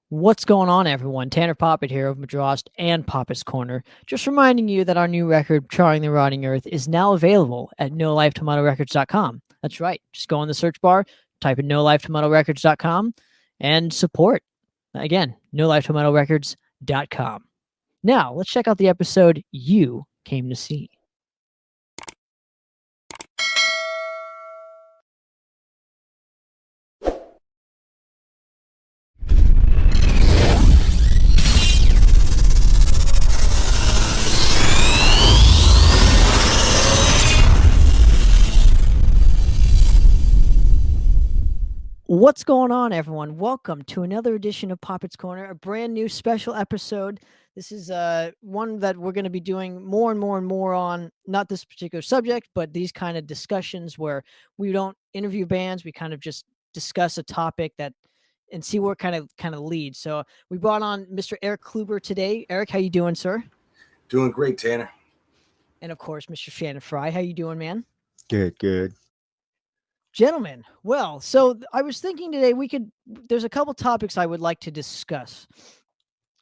What's going on, everyone? Tanner Poppitt here of Madrost and Poppitt's Corner. Just reminding you that our new record, Charring the Rotting Earth, is now available at NoLifeTomatoRecords.com. That's right. Just go in the search bar, type in NoLifeTomatoRecords.com, and support. Again, NoLifeTomatoRecords.com. Now, let's check out the episode you came to see. What's going on, everyone? Welcome to another edition of Poppitt's Corner, a brand new special episode. This is one that we're going to be doing more and more and more on, not this particular subject, but these kind of discussions where we don't interview bands. We kind of just discuss a topic that and see where it kind of leads. So we brought on Mr. Erik Kluiber today. Erik, how you doing, sir? Doing great, Tanner. And of course, Mr. Shannon Fry. How you doing, man? Good. Gentlemen, well, so I was thinking today there's a couple topics I would like to discuss.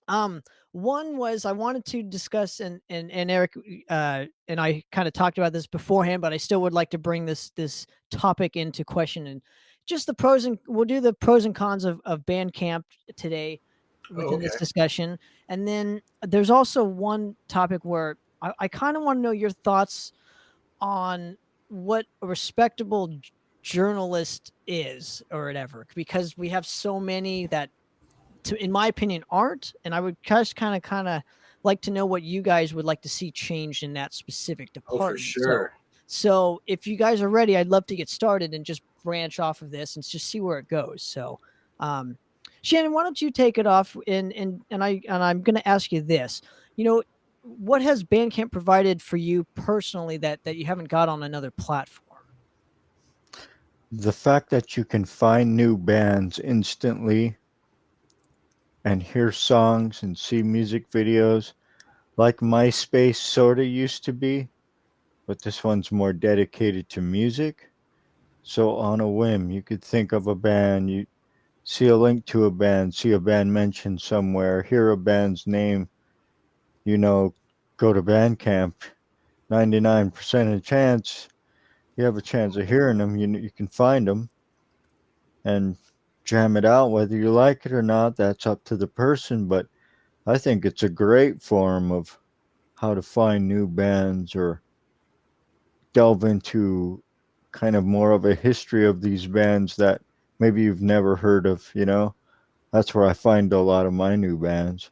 One was I wanted to discuss, and Erik and I kind of talked about this beforehand, but I still would like to bring this topic into question, and just we'll do the pros and cons of Bandcamp today within this discussion. And then there's also one topic where I kind of want to know your thoughts on what a respectable journalist is or whatever, because we have so many that in my opinion aren't, and I would just kind of like to know what you guys would like to see changed in that specific department. For sure. So if you guys are ready, I'd love to get started and just branch off of this and just see where it goes. So Shannon, why don't you take it off, and I'm going to ask you this. What has Bandcamp provided for you personally that you haven't got on another platform? The fact that you can find new bands instantly and hear songs and see music videos like MySpace sort of used to be, but this one's more dedicated to music. So on a whim, you could think of a band, you see a link to a band, see a band mentioned somewhere, hear a band's name, go to Bandcamp. 99% of the chance you have a chance of hearing them. You can find them and jam it out. Whether you like it or not, that's up to the person. But I think it's a great form of how to find new bands or delve into kind of more of a history of these bands that maybe you've never heard of. That's where I find a lot of my new bands.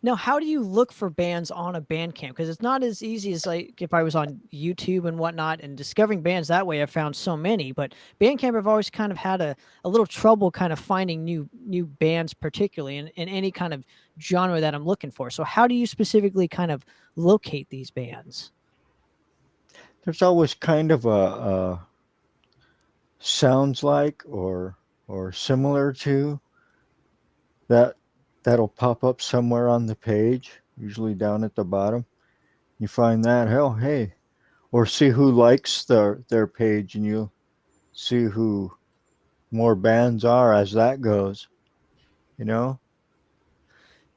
Now, how do you look for bands on a Bandcamp? Because it's not as easy as like if I was on YouTube and whatnot and discovering bands that way. I found so many, but Bandcamp I've always kind of had a little trouble kind of finding new bands, particularly in any kind of genre that I'm looking for. So how do you specifically kind of locate these bands? There's always kind of a sounds like or similar to that'll pop up somewhere on the page, usually down at the bottom. You find that, hey, or see who likes their page, and you'll see who more bands are as that goes.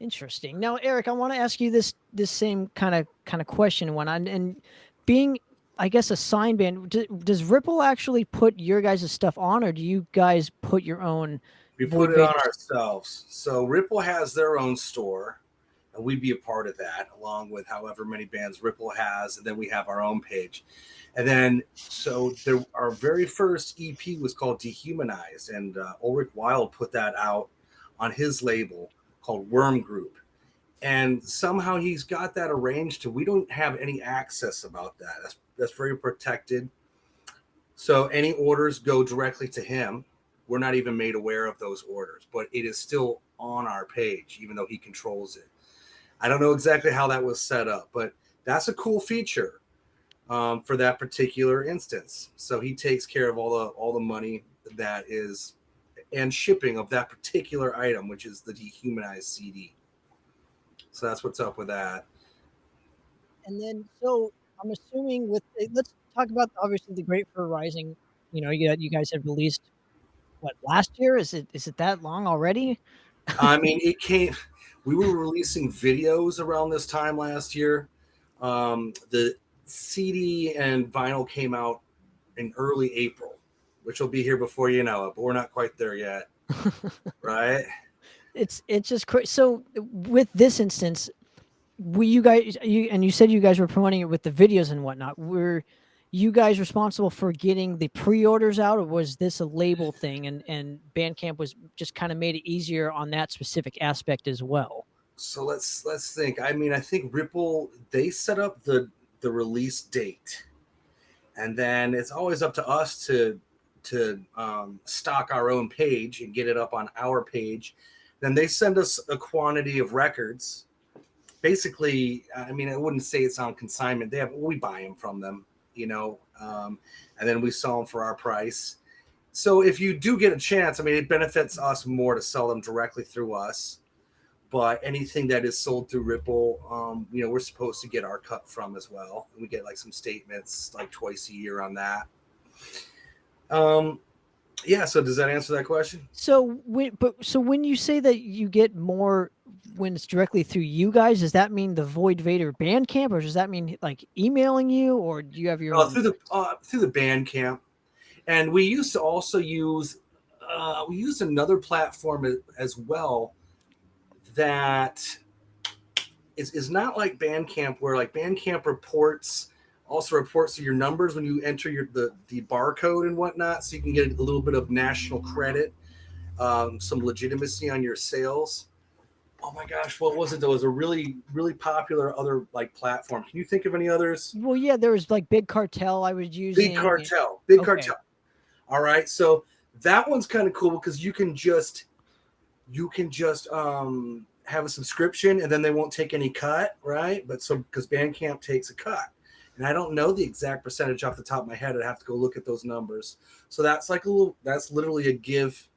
Interesting. Now, Erik, I want to ask you this same kind of question. And being, I guess, a sign band, does Ripple actually put your guys' stuff on, or do you guys put your own? We put it on ourselves. So Ripple has their own store, and we'd be a part of that, along with however many bands Ripple has, and then we have our own page. And then, so our very first EP was called Dehumanized, and Ulrich Wild put that out on his label called Worm Group. And somehow he's got that arranged to, we don't have any access about that. That's very protected. So any orders go directly to him. We're not even made aware of those orders, but it is still on our page, even though he controls it. I don't know exactly how that was set up, but that's a cool feature for that particular instance. So he takes care of all the money that is and shipping of that particular item, which is the Dehumanized CD. So that's what's up with that. And then, so I'm assuming let's talk about obviously the Great Fur Rising. You guys have released what, last year? Is it that long already? I mean, it came. We were releasing videos around this time last year. The CD and vinyl came out in early April, which will be here before you know it, but we're not quite there yet, right? It's just crazy. So with this instance, you guys, you said you guys were promoting it with the videos and whatnot. Were you guys responsible for getting the pre-orders out, or was this a label thing, and Bandcamp was just kind of made it easier on that specific aspect as well? So let's think. I mean, I think Ripple, they set up the release date, and then it's always up to us to stock our own page and get it up on our page. Then they send us a quantity of records. Basically, I mean, I wouldn't say it's on consignment. We buy them from them, and then we sell them for our price. So if you do get a chance, I mean, it benefits us more to sell them directly through us. But anything that is sold through Ripple, we're supposed to get our cut from as well. We get like some statements like twice a year on that. Yeah. So does that answer that question? So when you say that you get more when it's directly through you guys, does that mean the Void Vator Bandcamp, or does that mean like emailing you, or do you have your own? Through the Bandcamp, and we used to also use another platform as well that is not like Bandcamp, where like Bandcamp also reports your numbers when you enter the barcode and whatnot, so you can get a little bit of national credit, some legitimacy on your sales. Oh my gosh, what was it? There was a really, really popular other like platform. Can you think of any others? Well, yeah, there was like Big Cartel I was using. Big Cartel. All right, so that one's kind of cool because you can just have a subscription and then they won't take any cut, right? But so because Bandcamp takes a cut, and I don't know the exact percentage off the top of my head. I'd have to go look at those numbers. So that's that's literally a give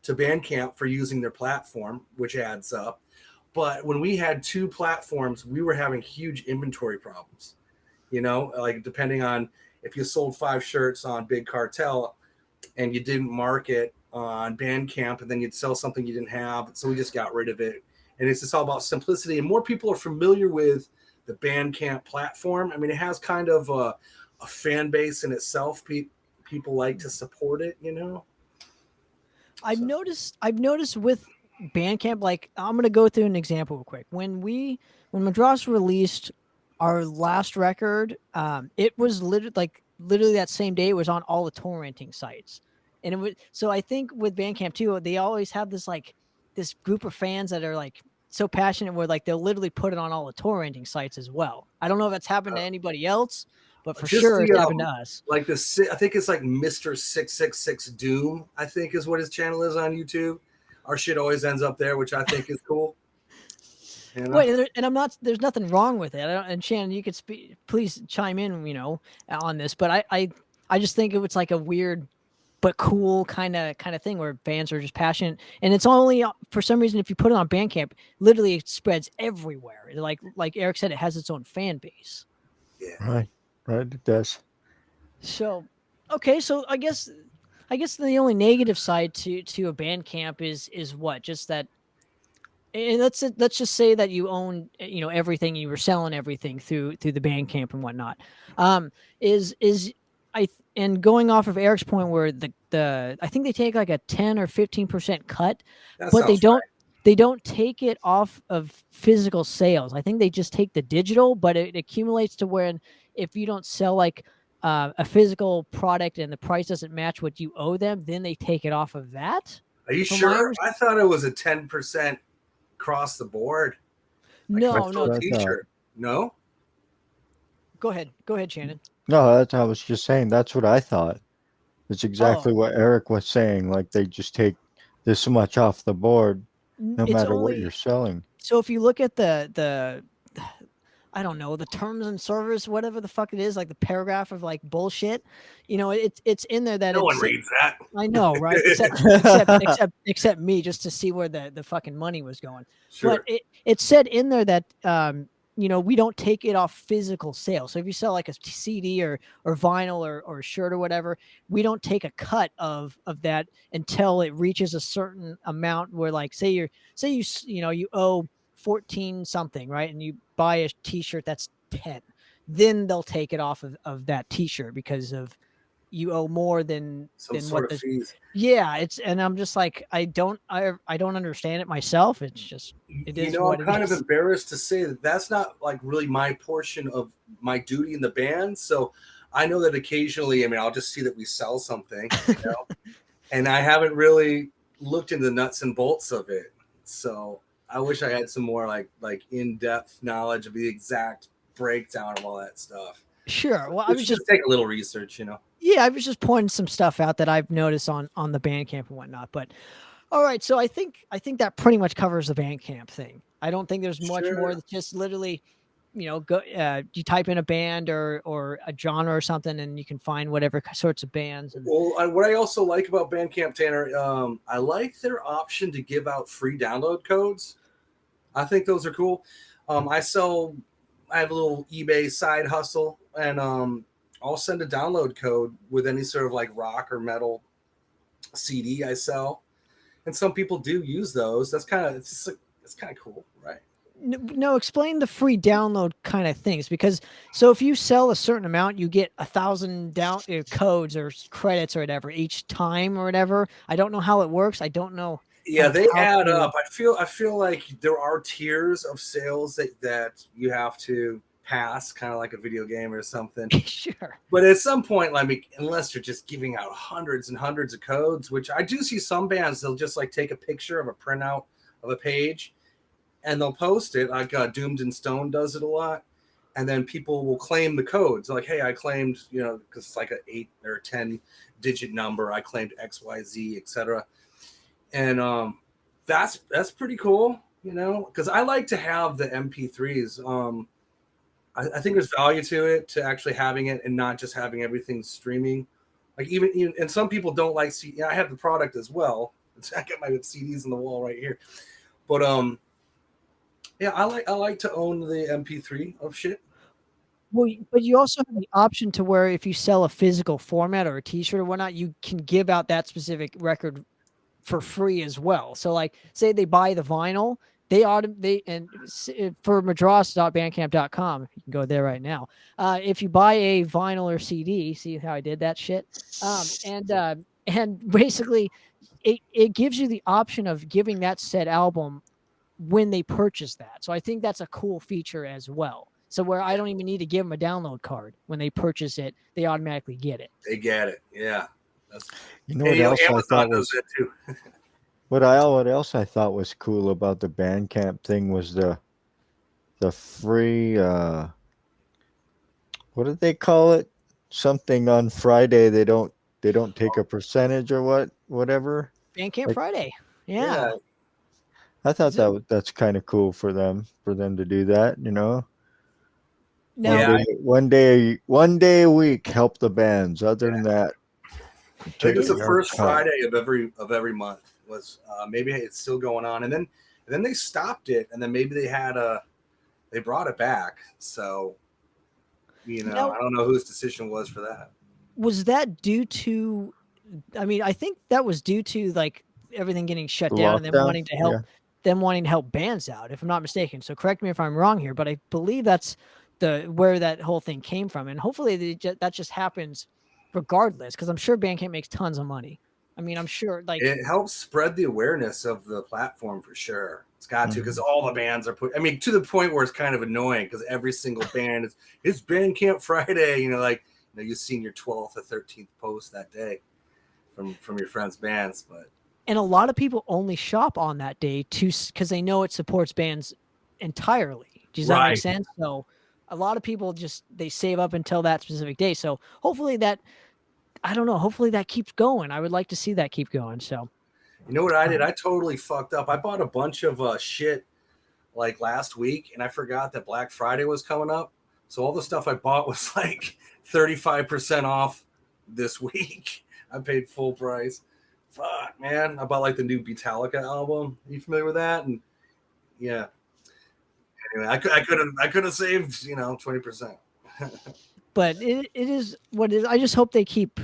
to Bandcamp for using their platform, which adds up. But when we had two platforms, we were having huge inventory problems. Like depending on if you sold 5 shirts on Big Cartel and you didn't mark it on Bandcamp, and then you'd sell something you didn't have. So we just got rid of it. And it's just all about simplicity. And more people are familiar with the Bandcamp platform. I mean, it has kind of a fan base in itself. People like to support it, I've noticed with Bandcamp, like I'm going to go through an example real quick. When Madras released our last record, it was literally that same day, it was on all the torrenting sites. And it was, so I think with Bandcamp too, they always have this group of fans that are like so passionate where like they'll literally put it on all the torrenting sites as well. I don't know if that's happened to anybody else, but for sure it's happened to us. Like I think it's like Mr. 666 Doom, I think is what his channel is on YouTube. Our shit always ends up there, which I think is cool. Wait, and there's nothing wrong with it. And Shannon, you could please chime in, on this, but I just think it's like a weird but cool kind of thing where fans are just passionate, and it's only for some reason if you put it on Bandcamp, literally it spreads everywhere. Like Erik said, it has its own fan base. Yeah, right, it does. So, okay, so I guess the only negative side to a Bandcamp is what, just that. And let's just say that you own everything, you were selling everything through the Bandcamp and whatnot. And going off of Erik's point, where I think they take like a 10 or 15% cut, but they don't take it off of physical sales. I think they just take the digital, but it accumulates to where if you don't sell like a physical product and the price doesn't match what you owe them, then they take it off of that. Are you sure? I thought it was a 10% across the board. No. T-shirt. No. Go ahead, Shannon. No, I was just saying that's what I thought. It's exactly what Erik was saying. Like they just take this much off the board, no matter what you're selling. So if you look at the I don't know, the terms and service, whatever the fuck it is, like the paragraph of like bullshit, it's in there that no one reads that. I know, right? except me, just to see where the fucking money was going. Sure. But it said in there that we don't take it off physical sale. So if you sell like a CD or vinyl or a shirt or whatever, we don't take a cut of that until it reaches a certain amount where, like, say you owe 14 something, right? And you buy a t-shirt that's 10, then they'll take it off of that t-shirt because of you owe more than Some what sort of fees. yeah, and I'm just like, I don't understand it myself. It's just, it You is know, I'm what it kind of is. embarrassed to say that that's not like really my portion of my duty in the band. So I know that occasionally, I mean, I'll just see that we sell something, and I haven't really looked into the nuts and bolts of it. So I wish I had some more like in-depth knowledge of the exact breakdown of all that stuff. Sure. Well, I We was should just just take a little research. yeah, I was just pointing some stuff out that I've noticed on the Bandcamp and whatnot. But all right, so I think that pretty much covers the Bandcamp thing. I don't think there's much more. Sure. That's just literally, go you type in a band or a genre or something, and you can find whatever sorts of bands. And Well, what I also like about Bandcamp, Tanner, I like their option to give out free download codes. I think those are cool. I have a little eBay side hustle, and I'll send a download code with any sort of like rock or metal CD I sell. And some people do use those. It's kind of cool, right? no, explain the free download kind of things, because so if you sell a certain amount, you get 1,000 down codes or credits or whatever each time or whatever. I don't know how it works. I don't know Yeah, kind of they how add to. up. I feel like there are tiers of sales that you have to pass, kind of like a video game or something. Sure. But at some point, unless you're just giving out hundreds and hundreds of codes, which I do see some bands, they'll just like take a picture of a printout of a page and they'll post it. Like Doomed and Stone does it a lot. And then people will claim the codes. Like, hey, I claimed, because it's like an 8 or 10 digit number. I claimed XYZ, etc. And that's pretty cool, because I like to have the MP3s. I think there's value to it, to actually having it and not just having everything streaming. Like even and some people don't like I have the product as well. I got my CDs on the wall right here. But yeah, I like to own the MP3 of shit. Well, but you also have the option to where if you sell a physical format or a T-shirt or whatnot, you can give out that specific record for free as well. So, like, say they buy the vinyl, for madras.bandcamp.com, you can go there right now. If you buy a vinyl or CD, see how I did that shit, and basically, it gives you the option of giving that said album when they purchase that. So I think that's a cool feature as well. So where I don't even need to give them a download card when they purchase it, they automatically get it. They get it, yeah. What else I thought was that too. what else I thought was cool about the Bandcamp thing was the free what did they call it? Something on Friday they don't take a percentage or whatever. Bandcamp Like, Friday. Yeah. I thought that's kind of cool for them to do that, Now, one day a week help the bands. Other than that, I think it's the first Friday of every month. Was maybe it's still going on, and then they stopped it, and then maybe they brought it back. So now, I don't know whose decision was for that. Was that due to? I mean, I think that was due to like everything getting shut down and them wanting to help bands out, if I'm not mistaken. So correct me if I'm wrong here, but I believe that's where that whole thing came from, and hopefully that just happens regardless, because I'm sure Bandcamp makes tons of money. I mean, I'm sure it helps spread the awareness of the platform for sure. It's got to, because all the bands are to the point where it's kind of annoying, because every single band it's Bandcamp Friday. You've seen your 12th or 13th post that day from your friends' bands, and a lot of people only shop on that day because they know it supports bands entirely. Does that make sense? So a lot of people they save up until that specific day. So hopefully hopefully that keeps going. I would like to see that keep going. So, you know what I did? I totally fucked up. I bought a bunch of shit like last week, and I forgot that Black Friday was coming up. So all the stuff I bought was like 35% off this week. I paid full price. Fuck, man. I bought like the new Metallica album. Are you familiar with that? And yeah. Anyway, I could have saved 20%. But it is what it is. I just hope they keep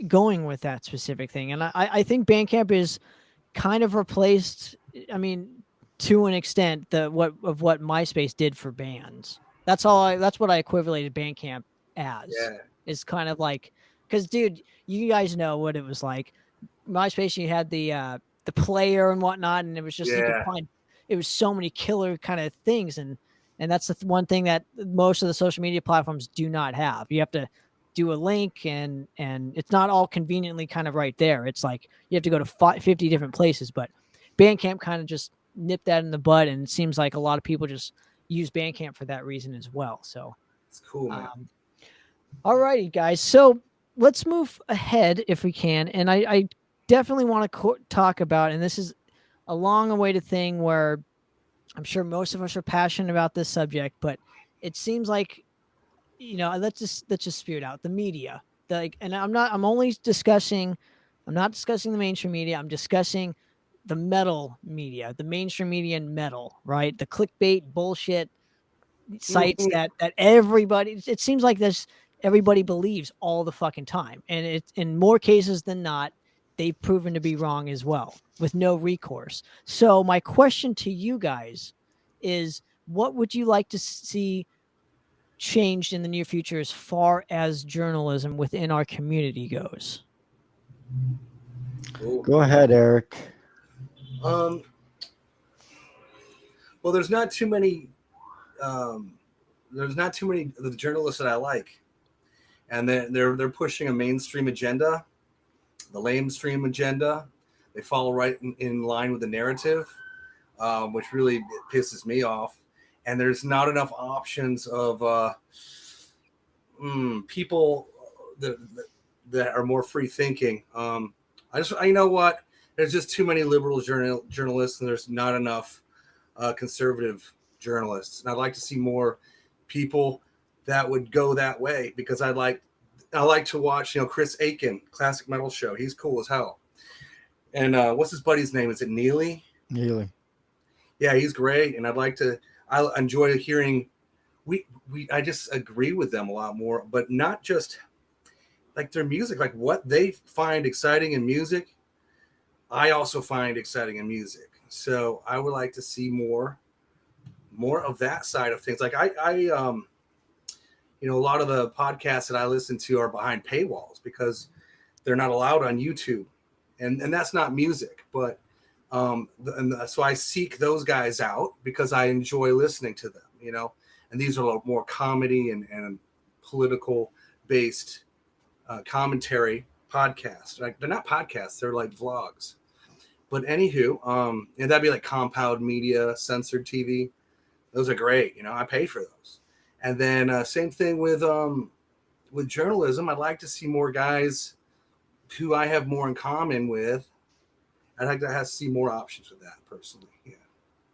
going with that specific thing. And I think Bandcamp is kind of replaced, I mean, to an extent, what MySpace did for bands. That's what I equated Bandcamp as. Yeah. Is kind of like, because dude, you guys know what it was like. MySpace, you had the player and whatnot, and it was just you could find, it was so many killer kind of things, and that's the one thing that most of the social media platforms do not have. You have to do a link, and it's not all conveniently kind of right there. It's like you have to go to 50 different places, but Bandcamp kind of just nipped that in the bud, and it seems like a lot of people just use Bandcamp for that reason as well. So it's cool, man. All righty, guys. So let's move ahead if we can. And I definitely want to talk about, and this is a long-awaited thing where I'm sure most of us are passionate about this subject, but it seems like, let's just spew it out. The media, and I'm not discussing the mainstream media. I'm discussing the metal media, the mainstream media and metal, right? The clickbait bullshit sites that everybody, it seems like everybody believes all the fucking time. And it's in more cases than not, they've proven to be wrong as well with no recourse. So my question to you guys is, what would you like to see changed in the near future as far as journalism within our community goes? Go ahead, Eric. Well, there's not too many of the journalists that I like, and they're pushing a mainstream agenda, the lamestream agenda. They follow right in line with the narrative, which really pisses me off. And there's not enough options of people that are more free thinking. You know what? There's just too many liberal journalists, and there's not enough conservative journalists. And I'd like to see more people that would go that way, because I like to watch, Chris Aiken, Classic Metal Show. He's cool as hell. And what's his buddy's name? Is it Neely? Neely. Yeah, he's great. And I enjoy hearing, I just agree with them a lot more, but not just like their music, like what they find exciting in music. I also find exciting in music. So I would like to see more of that side of things. Like a lot of the podcasts that I listen to are behind paywalls because they're not allowed on YouTube, and that's not music, but so I seek those guys out because I enjoy listening to them, and these are a lot more comedy and political based commentary podcasts. Like, they're not podcasts, they're like vlogs. But anywho, and that'd be like Compound Media, Censored TV. Those are great. I pay for those. And then same thing with journalism. I'd like to see more guys who I have more in common with. I'd like to see more options with that personally. Yeah.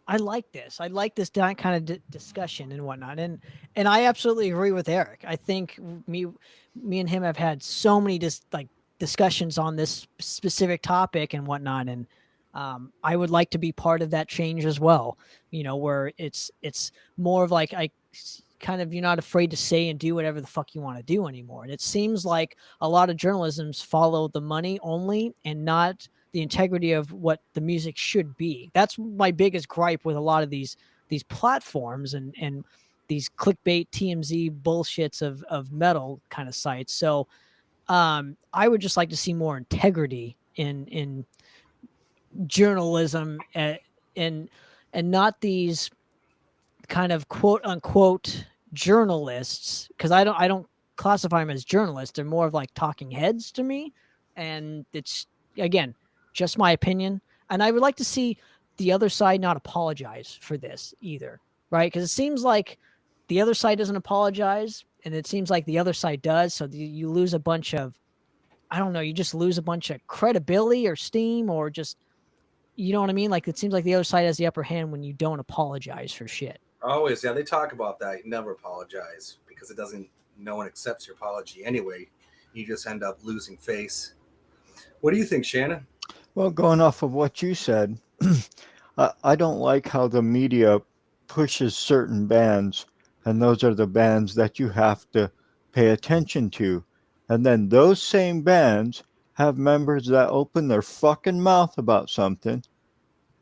I like this kind of discussion and whatnot. And I absolutely agree with Eric. I think me and him have had so many discussions on this specific topic and whatnot. And I would like to be part of that change as well, where it's more of like, you're not afraid to say and do whatever the fuck you want to do anymore. And it seems like a lot of journalisms follow the money only and not the integrity of what the music should be. That's my biggest gripe with a lot of these platforms and these clickbait TMZ bullshits of metal kind of sites. So I would just like to see more integrity in journalism and not these kind of quote unquote journalists, because I don't classify them as journalists. They're more of like talking heads to me, and it's, again, just my opinion. And I would like to see the other side not apologize for this either, right? Because it seems like the other side doesn't apologize, and it seems like the other side does. So you lose a bunch of, you just lose a bunch of credibility or steam, or just, you know what I mean? Like, it seems like the other side has the upper hand when you don't apologize for shit. Always, yeah. They talk about that. You never apologize because no one accepts your apology anyway. You just end up losing face. What do you think, Shannon? Well, going off of what you said, I don't like how the media pushes certain bands, and those are the bands that you have to pay attention to. And then those same bands have members that open their fucking mouth about something.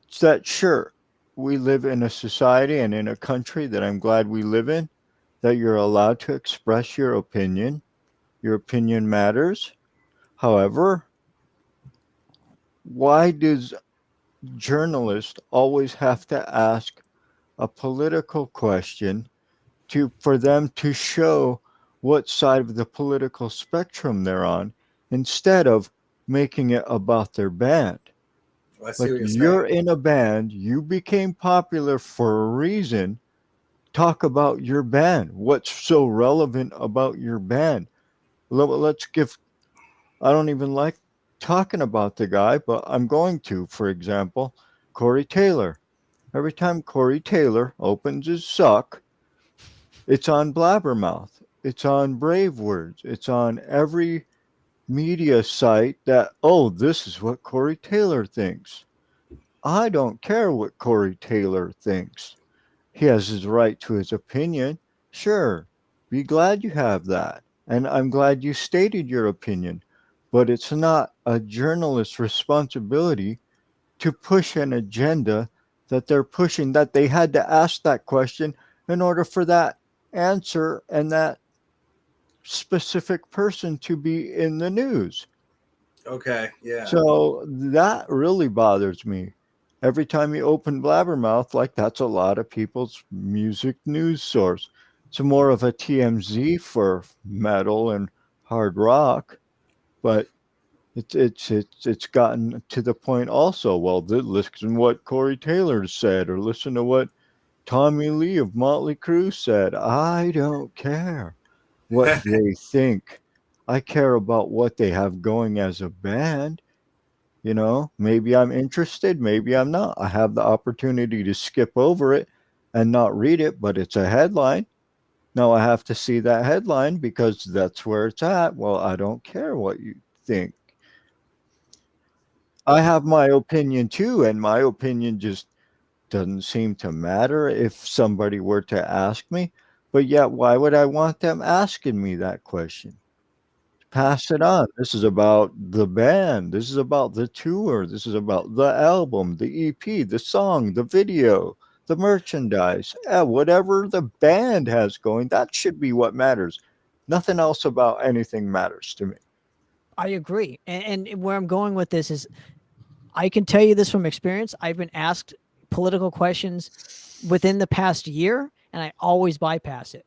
It's that, sure, we live in a society and in a country that I'm glad we live in, that you're allowed to express your opinion. Your opinion matters. However, why does journalists always have to ask a political question for them to show what side of the political spectrum they're on, instead of making it about their band? Well, I see Like, what you're you're saying. in a band, you became popular for a reason. Talk about your band. What's so relevant about your band? Let's give, I don't even like talking about the guy, but I'm going to. For example, Corey Taylor. Every time Corey Taylor opens his suck, it's on Blabbermouth. It's on Brave Words. It's on every media site that, oh, this is what Corey Taylor thinks. I don't care what Corey Taylor thinks. He has his right to his opinion. Sure, be glad you have that. And I'm glad you stated your opinion. But it's not a journalist's responsibility to push an agenda that they're pushing, that they had to ask that question in order for that answer and that specific person to be in the news. Okay, yeah. So that really bothers me. Every time you open Blabbermouth, like, that's a lot of people's music news source. It's more of a TMZ for metal and hard rock, but it's gotten to the point also. Well, listen to what Corey Taylor said, or listen to what Tommy Lee of Motley Crue said. I don't care what they think. I care about what they have going as a band. Maybe I'm interested, maybe I'm not. I have the opportunity to skip over it and not read it, but it's a headline. Now I have to see that headline because that's where it's at. Well, I don't care what you think. I have my opinion too, and my opinion just doesn't seem to matter if somebody were to ask me. But yet, why would I want them asking me that question? Pass it on. This is about the band. This is about the tour. This is about the album, the EP, the song, the video, the merchandise. Whatever the band has going, that should be what matters. Nothing else about anything matters to me. I agree. And where I'm going with this is, I can tell you this from experience. I've been asked political questions within the past year, and I always bypass it.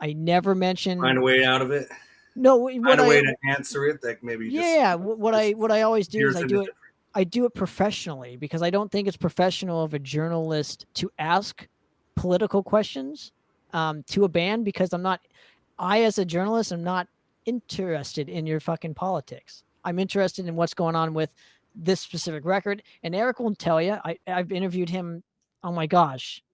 I never mention. Find a way out of it. No, Find a way to answer it that maybe yeah, what I always do is different. I do it professionally, because I don't think it's professional of a journalist to ask political questions to a band, because I as a journalist am not interested in your fucking politics. I'm interested in what's going on with this specific record. And Erik will tell you, I've interviewed him. Oh my gosh.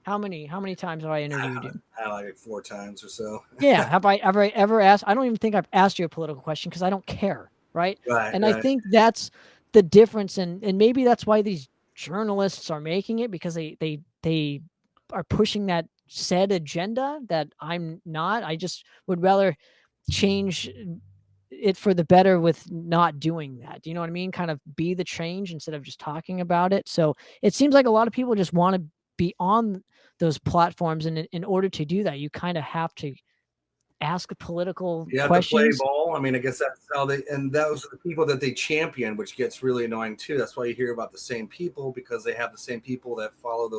How many times have I interviewed you? Like 4 times or so. Yeah. Have I ever asked? I don't even think I've asked you a political question, because I don't care. Right. And I think that's the difference. And maybe that's why these journalists are making it, because they are pushing that said agenda that I'm not. I just would rather change it for the better with not doing that. Do you know what I mean? Kind of be the change instead of just talking about it. So it seems like a lot of people just want to be on those platforms, and in order to do that, you kind of have to ask political you have questions. to play ball. I mean, I guess that's how and those are the people that they champion, which gets really annoying too. That's why you hear about the same people, because they have the same people that follow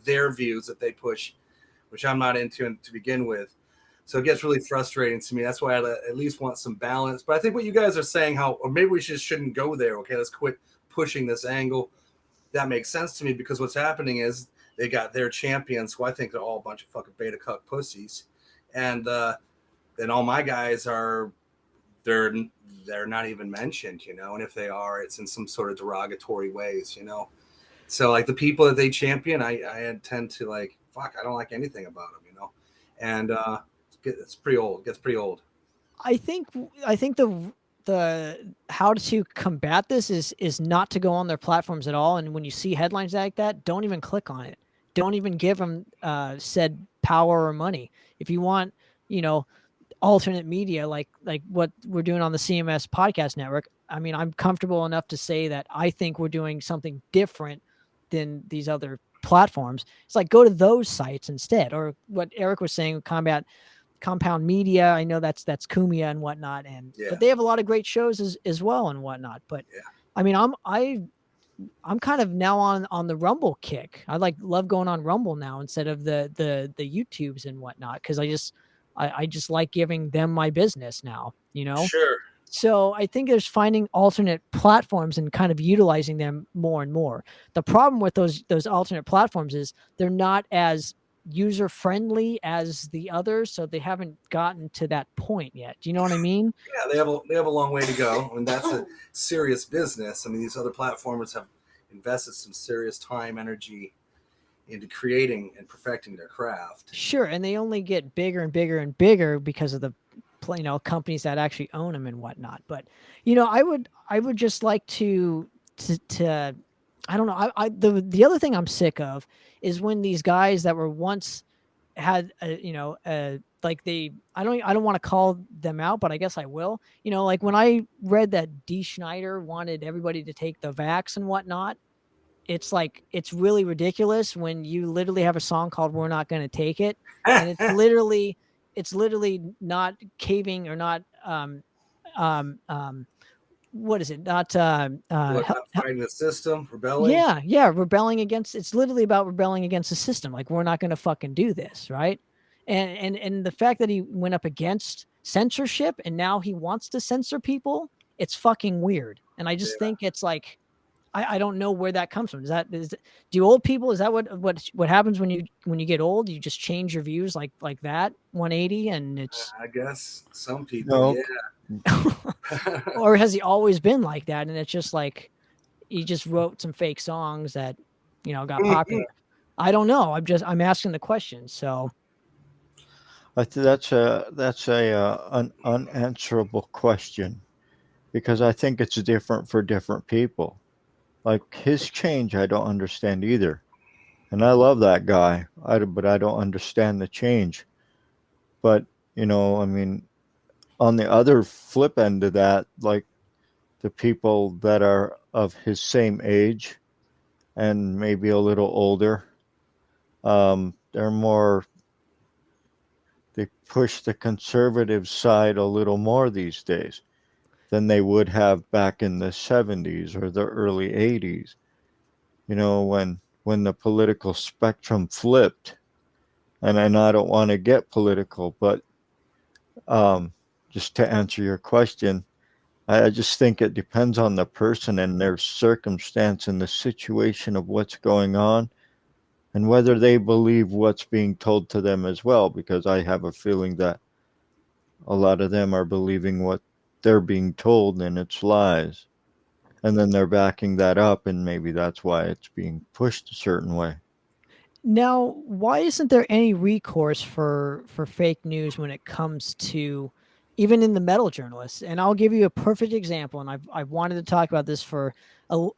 their views that they push, which I'm not into to begin with. So it gets really frustrating to me. That's why I at least want some balance. But I think what you guys are saying, or maybe we just shouldn't go there. Okay, let's quit pushing this angle. That makes sense to me, because what's happening is they got their champions, who I think they're all a bunch of fucking beta cuck pussies, and then all my guys they're not even mentioned, and if they are, it's in some sort of derogatory ways, So like the people that they champion, I tend to like, fuck, I don't like anything about them, and it's pretty old. It gets pretty old. I think the how to combat this is not to go on their platforms at all. And when you see headlines like that, don't even click on it. don't even give them said power or money. If you want, alternate media like what we're doing on the CMS podcast network, I mean, I'm comfortable enough to say that I think we're doing something different than these other platforms. It's like, go to those sites instead. Or what Erik was saying, compound media. I know that's Kumia and whatnot, but they have a lot of great shows as well and whatnot. But I mean, I'm kind of now on the Rumble kick. I love going on Rumble now instead of the YouTubes and whatnot, because I just like giving them my business now, Sure. So I think there's finding alternate platforms and kind of utilizing them more and more. The problem with those alternate platforms is they're not as user friendly as the others, so they haven't gotten to that point yet. Do you know what I mean? Yeah, they have a long way to go. I mean, that's a serious business. I mean, these other platformers have invested some serious time, energy into creating and perfecting their craft. Sure, and they only get bigger and bigger and bigger because of the companies that actually own them and whatnot. But I would just like to I don't know. The other thing I'm sick of is when these guys that were once had like I don't want to call them out, but I guess I will. Like when I read that D. Schneider wanted everybody to take the vax and whatnot, it's like, it's really ridiculous when you literally have a song called "We're Not Going to Take It," and it's literally not caving or not what is it, not fighting the system, rebelling. yeah, rebelling against, it's literally about rebelling against the system. Like, we're not going to fucking do this, right? And the fact that he went up against censorship and now he wants to censor people, it's fucking weird. And I just think it's like, I don't know where that comes from. Do old people, is that what happens when you get old? You just change your views like that 180, and it's, I guess some people, or has he always been like that? And it's just like, he just wrote some fake songs that, got popular. I don't know. I'm asking the question. So That's an unanswerable question, because I think it's different for different people. Like his change, I don't understand either, and I love that guy. But I don't understand the change. But I mean, on the other flip end of that, like the people that are of his same age and maybe a little older, they push the conservative side a little more these days than they would have back in the 70s or the early 80s. When the political spectrum flipped. And I don't want to get political, but just to answer your question, I just think it depends on the person and their circumstance and the situation of what's going on, and whether they believe what's being told to them as well, because I have a feeling that a lot of them are believing what they're being told and it's lies. And then they're backing that up, and maybe that's why it's being pushed a certain way. now, why isn't there any recourse for fake news when it comes to even in the metal journalists? And I'll give you a perfect example. And I've wanted to talk about this for a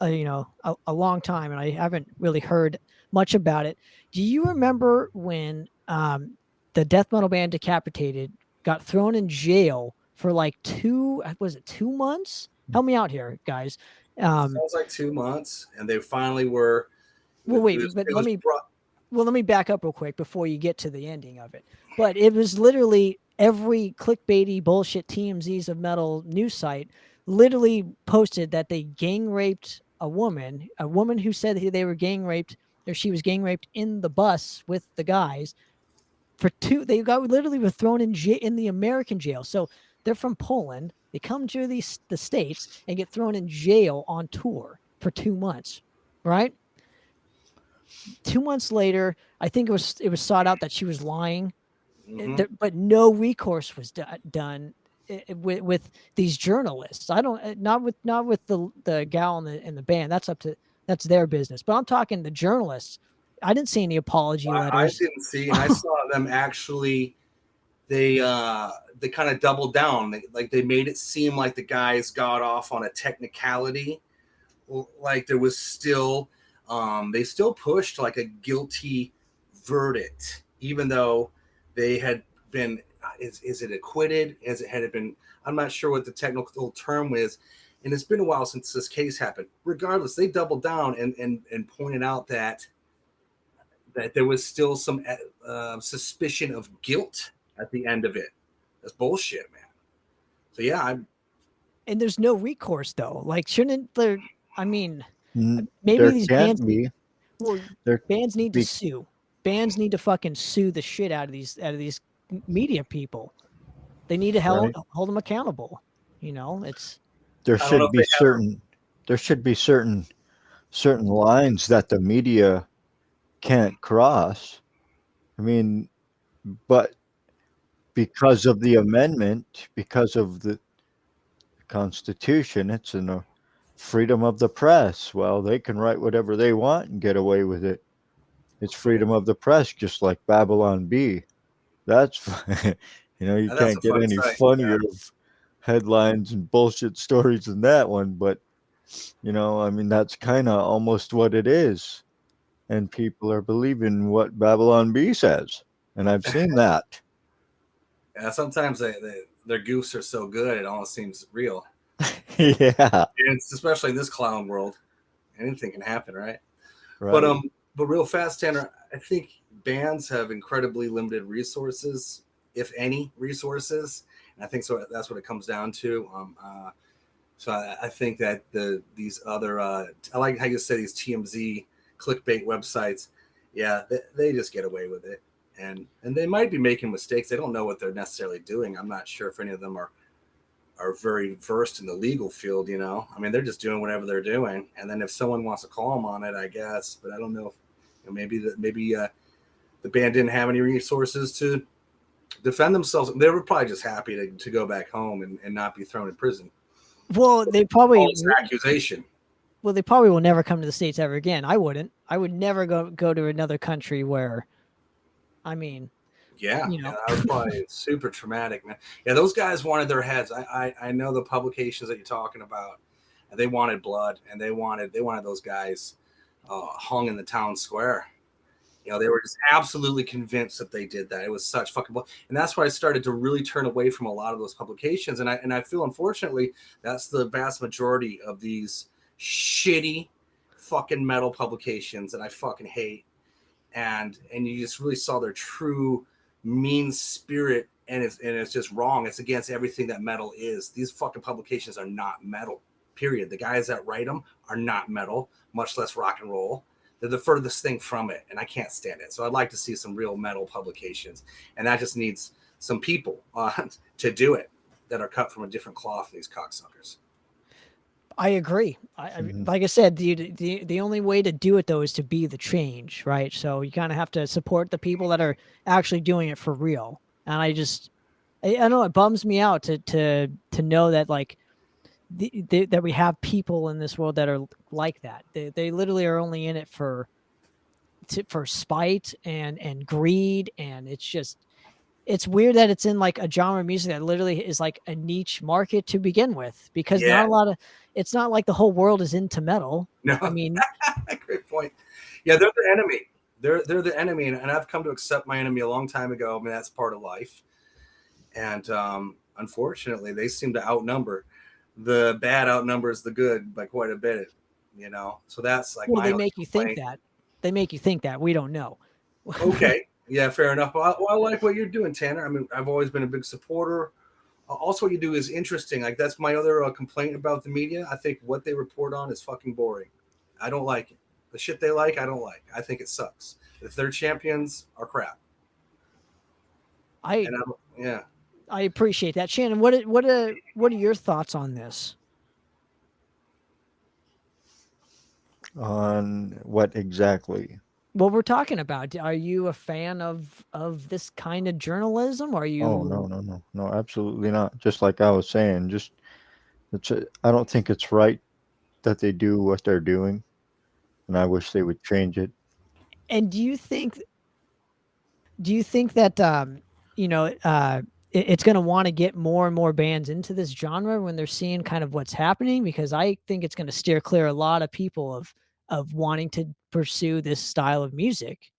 long time, and I haven't really heard much about it. Do you remember when the death metal band Decapitated got thrown in jail for like 2 months? Help me out here, guys. Sounds like 2 months, and they finally were. Well, wait, but let me back up real quick before you get to the ending of it. But it was literally every clickbaity bullshit TMZs of metal news site literally posted that they gang raped a woman who said they were gang raped, or she was gang raped in the bus with the guys. They got literally were thrown in the American jail. So they're from Poland. They come to the States and get thrown in jail on tour for 2 months, right? 2 months later, I think it was sought out that she was lying, but no recourse was done with these journalists. I don't, not with the gal in the band. That's their business. But I'm talking the journalists. I didn't see any apology letters. I didn't see, and I saw them actually. They kind of doubled down. They made it seem like the guys got off on a technicality, like there was still they still pushed like a guilty verdict, even though they had been, is it acquitted? Had it been, I'm not sure what the technical term is. And it's been a while since this case happened. Regardless, they doubled down and pointed out that there was still some suspicion of guilt at the end of it. That's bullshit, man. So yeah, and there's no recourse though. Like, shouldn't there? I mean, maybe there these can't bands. be. Well, There bands need be- to sue. Bands need to fucking sue the shit out of these media people. They need to hold them accountable. You know, it's. There should be certain lines that the media can't cross. I mean, but because of the amendment, because of the Constitution, it's in a freedom of the press. Well, they can write whatever they want and get away with it. It's freedom of the press, just like Babylon Bee. That's you can't get any funnier of headlines and bullshit stories than that one. But I mean, that's kind of almost what it is, and people are believing what Babylon Bee says, and I've seen that. Yeah, sometimes their goofs are so good it almost seems real. Yeah, and it's especially in this clown world, anything can happen, right? But real fast, Tanner, I think bands have incredibly limited resources, if any resources, and I think so. That's what it comes down to. So I think that these other, I like how you say these TMZ clickbait websites. Yeah, they just get away with it, and they might be making mistakes. They don't know what they're necessarily doing. I'm not sure if any of them are very versed in the legal field. I mean, they're just doing whatever they're doing, and then if someone wants to call them on it, I guess. But I don't know if maybe the band didn't have any resources to defend themselves. They were probably just happy to go back home and not be thrown in prison. Well, they probably accusation. Well, they probably will never come to the States ever again. I wouldn't. I would never go to another country where, I mean, yeah, that was probably super traumatic, man. Yeah, those guys wanted their heads. I know the publications that you're talking about, and they wanted blood, and they wanted those guys hung in the town square. They were just absolutely convinced that they did that. It was such fucking bull. And that's why I started to really turn away from a lot of those publications. And I feel, unfortunately, that's the vast majority of these shitty fucking metal publications that I fucking hate. And you just really saw their true mean spirit, and it's just wrong. It's against everything that metal is. These fucking publications are not metal, period. The guys that write them are not metal, much less rock and roll. They're the furthest thing from it, and I can't stand it. So I'd like to see some real metal publications, and that just needs some people to do it that are cut from a different cloth. These cocksuckers. I agree. Like I said, the only way to do it though is to be the change, right? So you kind of have to support the people that are actually doing it for real. And I know it bums me out to know that like that we have people in this world that are like that. They literally are only in it for spite and greed, and it's weird that it's in like a genre of music that literally is like a niche market to begin with, because it's not like the whole world is into metal. No, I mean, great point. Yeah, they're the enemy. They're the enemy, and I've come to accept my enemy a long time ago. I mean, that's part of life, and unfortunately, they seem to outnumber. The bad outnumbers the good by quite a bit, So that's like, well, they make you think that. They make you think that. We don't know. Okay. Yeah, fair enough. Well, I like what you're doing, Tanner. I mean, I've always been a big supporter. Also, what you do is interesting. Like, that's my other complaint about the media. I think what they report on is fucking boring. I don't like it. The shit they like, I don't like. I think it sucks. If their champions are crap. I appreciate that. Shannon, what are your thoughts on this? On what exactly? What we're talking about. Are you a fan of this kind of journalism? Are you? Oh, no, absolutely not. Just like I was saying, I don't think it's right that they do what they're doing, and I wish they would change it. And do you think that it's going to want to get more and more bands into this genre when they're seeing kind of what's happening? Because I think it's going to steer clear a lot of people of wanting to pursue this style of music.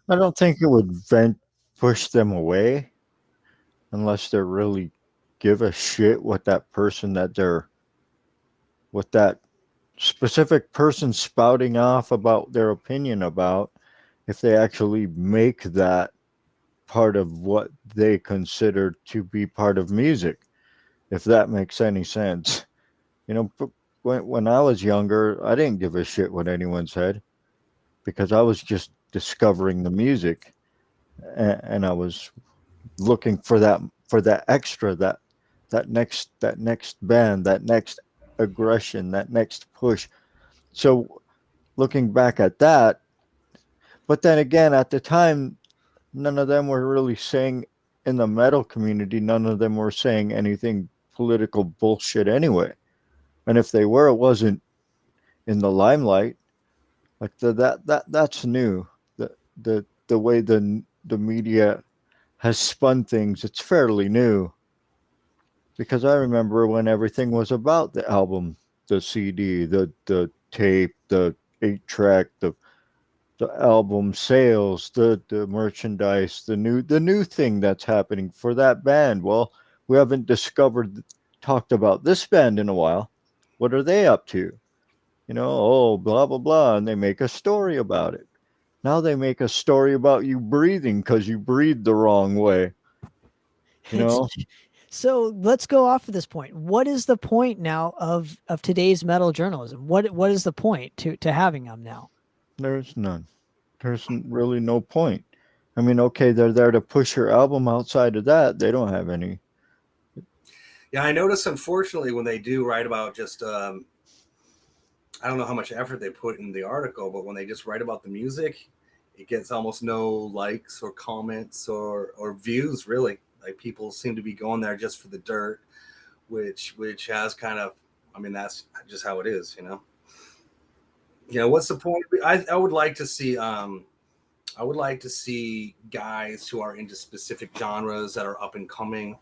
I don't think it would push them away unless they really give a shit what what that specific person spouting off about their opinion about, if they actually make that part of what they consider to be part of music, if that makes any sense. You know, when I was younger, I didn't give a shit what anyone said because I was just discovering the music, and I was looking for that extra, that next band, that next aggression, that next push. So looking back at that, but then again, at the time, none of them were really saying, in the metal community, none of them were saying anything political bullshit anyway. And if they were, it wasn't in the limelight. Like that's new. The way the media has spun things, it's fairly new. Because I remember when everything was about the album, the CD, the tape, the 8-track, the album sales, the merchandise, the new thing that's happening for that band. Well, we haven't talked about this band in a while. What are they up to? You know, oh, blah blah blah, and they make a story about it. Now they make a story about you breathing because you breathe the wrong way. You It's know, so let's go off of this point. What is the point now of today's metal journalism? What is the point to having them now? there's none. There's really no point. I mean, okay, they're there to push your album. Outside of that, they don't have any. Yeah, I notice, unfortunately, when they do write about just, I don't know how much effort they put in the article, but when they just write about the music, it gets almost no likes or comments or views, really. Like, people seem to be going there just for the dirt, which has kind of, I mean, that's just how it is, you know. You know, what's the point? I would like to see guys who are into specific genres that are up and coming,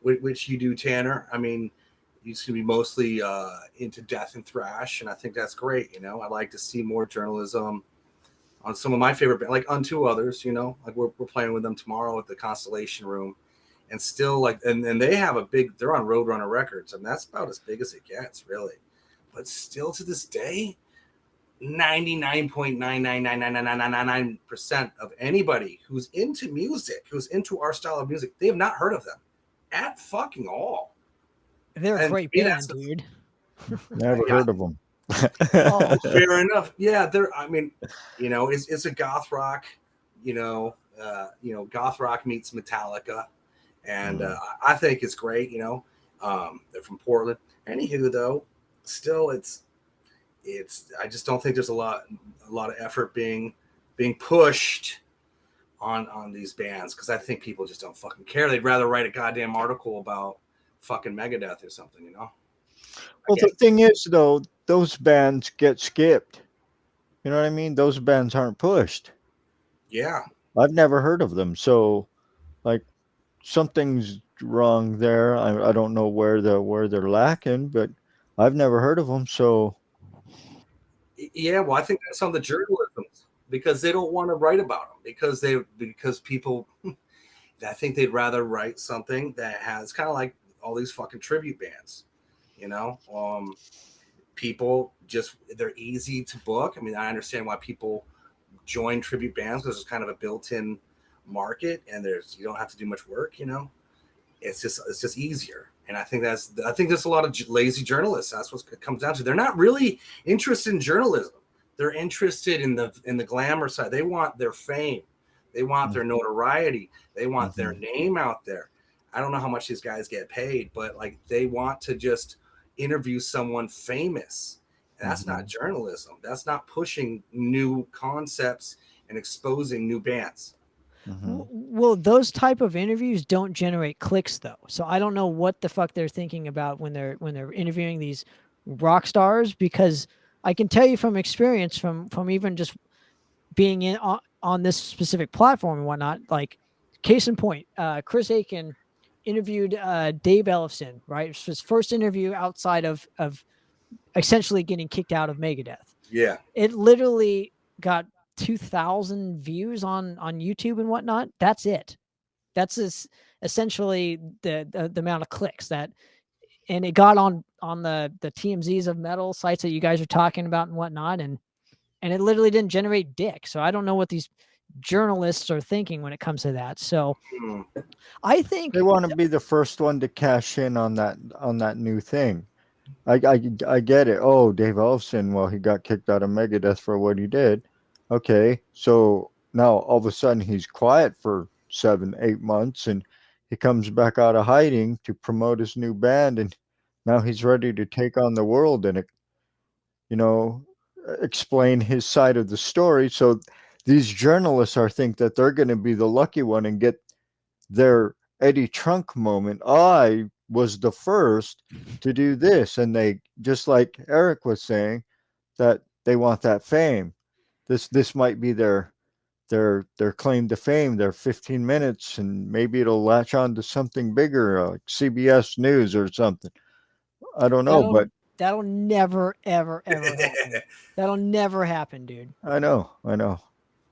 which you do, Tanner. I mean, you used to be mostly into death and thrash, and I think that's great. You know, I like to see more journalism on some of my favorite, like Unto Others. You know, like we're playing with them tomorrow at the Constellation Room, and still like, and they have they're on Roadrunner Records, and that's about as big as it gets, really. But still to this day, 99.9999999% of anybody who's into music, who's into our style of music, they have not heard of them at fucking all. They're a great band, dude. Never heard of them. Oh, fair enough. Yeah, I mean, you know, it's a goth rock. You know, goth rock meets Metallica, and I think it's great. You know, they're from Portland. Anywho, though, still, it's. I just don't think there's a lot of effort being pushed on these bands, because I think people just don't fucking care. They'd rather write a goddamn article about fucking Megadeth or something, you know. Well, the thing is, though, those bands get skipped. You know what I mean? Those bands aren't pushed. Yeah. I've never heard of them. So, like, something's wrong there. I don't know where they're lacking, but I've never heard of them. So, yeah, well, I think that's on the journalism, because they don't want to write about them, because people, I think they'd rather write something that has kind of like all these fucking tribute bands, you know. People just, they're easy to book. I mean, I understand why people join tribute bands, because there's kind of a built-in market, and you don't have to do much work, you know. It's just easier. And I think there's a lot of lazy journalists. That's what it comes down to. They're not really interested in journalism. They're interested in the glamour side. They want their fame. They want their notoriety. They want their name out there. I don't know how much these guys get paid, but like, they want to just interview someone famous. And that's not journalism. That's not pushing new concepts and exposing new bands. Well, those type of interviews don't generate clicks, though. So I don't know what the fuck they're thinking about when they're interviewing these rock stars, because I can tell you from experience, from even just being in on this specific platform and whatnot. Like, case in point, Chris Aiken interviewed Dave Ellefson, right? It was his first interview outside of essentially getting kicked out of Megadeth. Yeah. It literally got 2,000 views on YouTube and whatnot. That's it. That's essentially the amount of clicks that, and it got on the TMZs of metal sites that you guys are talking about and whatnot, and it literally didn't generate dick. So I don't know what these journalists are thinking when it comes to that. So I think They want to be the first one to cash in on that new thing. I get it. Oh, Dave Ellefson, well, he got kicked out of Megadeth for what he did. Okay, so now all of a sudden he's quiet for 7, 8 months, and he comes back out of hiding to promote his new band, and now he's ready to take on the world and, you know, explain his side of the story. So these journalists think that they're going to be the lucky one and get their Eddie Trunk moment. I was the first to do this, and they, just like Erik was saying, that they want that fame. This might be their claim to fame, their 15 minutes, and maybe it'll latch on to something bigger, like CBS News or something. I don't know, but that'll never ever happen. That'll never happen, dude. I know.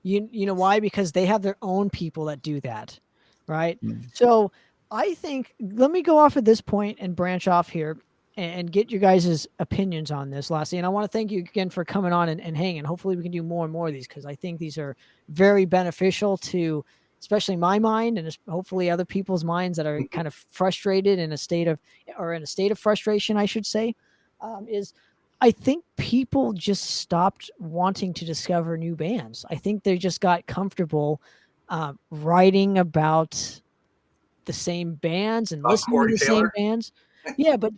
You know why? Because they have their own people that do that, right? Mm. So I think, let me go off at this point and branch off here and get your guys' opinions on this, Lassie. And I want to thank you again for coming on and hanging. Hopefully we can do more and more of these, because I think these are very beneficial to, especially my mind, and hopefully other people's minds that are kind of frustrated in a state of frustration, I should say, is I think people just stopped wanting to discover new bands. I think they just got comfortable writing about the same bands and listening to the same bands. Yeah, but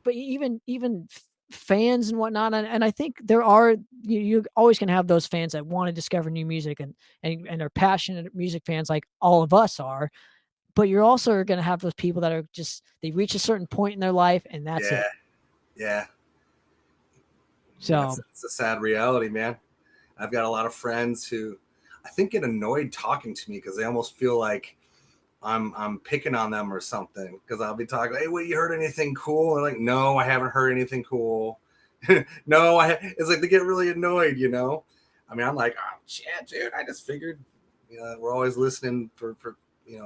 even fans and whatnot, and I think there are, you're always going to have those fans that want to discover new music and are passionate music fans like all of us are. But you're also going to have those people that are just, they reach a certain point in their life and that's it. Yeah. So it's a sad reality, man. I've got a lot of friends who I think get annoyed talking to me because they almost feel like I'm picking on them or something, because I'll be talking, hey, what, you heard anything cool? And like, no, I haven't heard anything cool. No, it's like they get really annoyed, you know? I mean, I'm like, oh shit, dude, I just figured, we're always listening for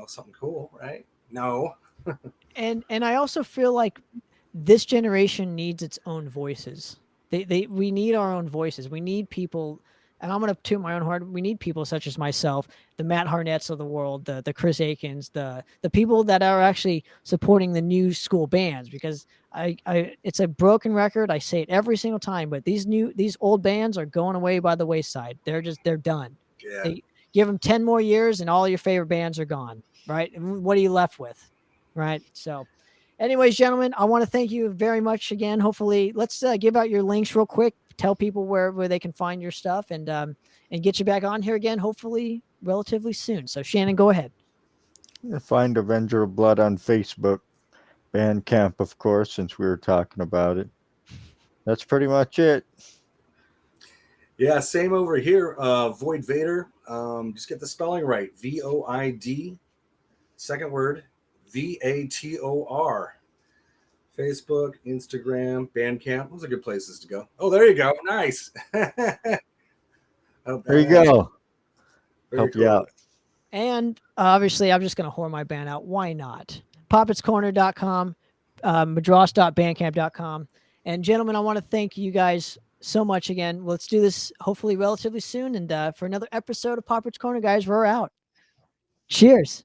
something cool, right? No. and I also feel like this generation needs its own voices. We need our own voices. We need people, and I'm going to toot my own horn. We need people such as myself, the Matt Harnetts of the world, the Chris Aikens, the people that are actually supporting the new school bands, because I it's a broken record. I say it every single time, but these old bands are going away by the wayside. They're done. Yeah. They give them 10 more years and all your favorite bands are gone, right? And what are you left with, right? So anyways, gentlemen, I want to thank you very much again. Hopefully, let's give out your links real quick. Tell people where they can find your stuff, and get you back on here again, hopefully relatively soon. So Shannon, go ahead. Find Avenger of Blood on Facebook, Bandcamp, of course, since we were talking about it. That's pretty much it. Yeah, same over here. Void Vator. Just get the spelling right. VOID. Second word, VATOR. Facebook, Instagram, Bandcamp. Those are good places to go. Oh, there you go. Nice. There you go. Help you out. And obviously, I'm just going to whore my band out. Why not? PoppittsCorner.com, madross.bandcamp.com. And gentlemen, I want to thank you guys so much again. Let's do this hopefully relatively soon. And for another episode of Poppitt's Corner, guys, we're out. Cheers.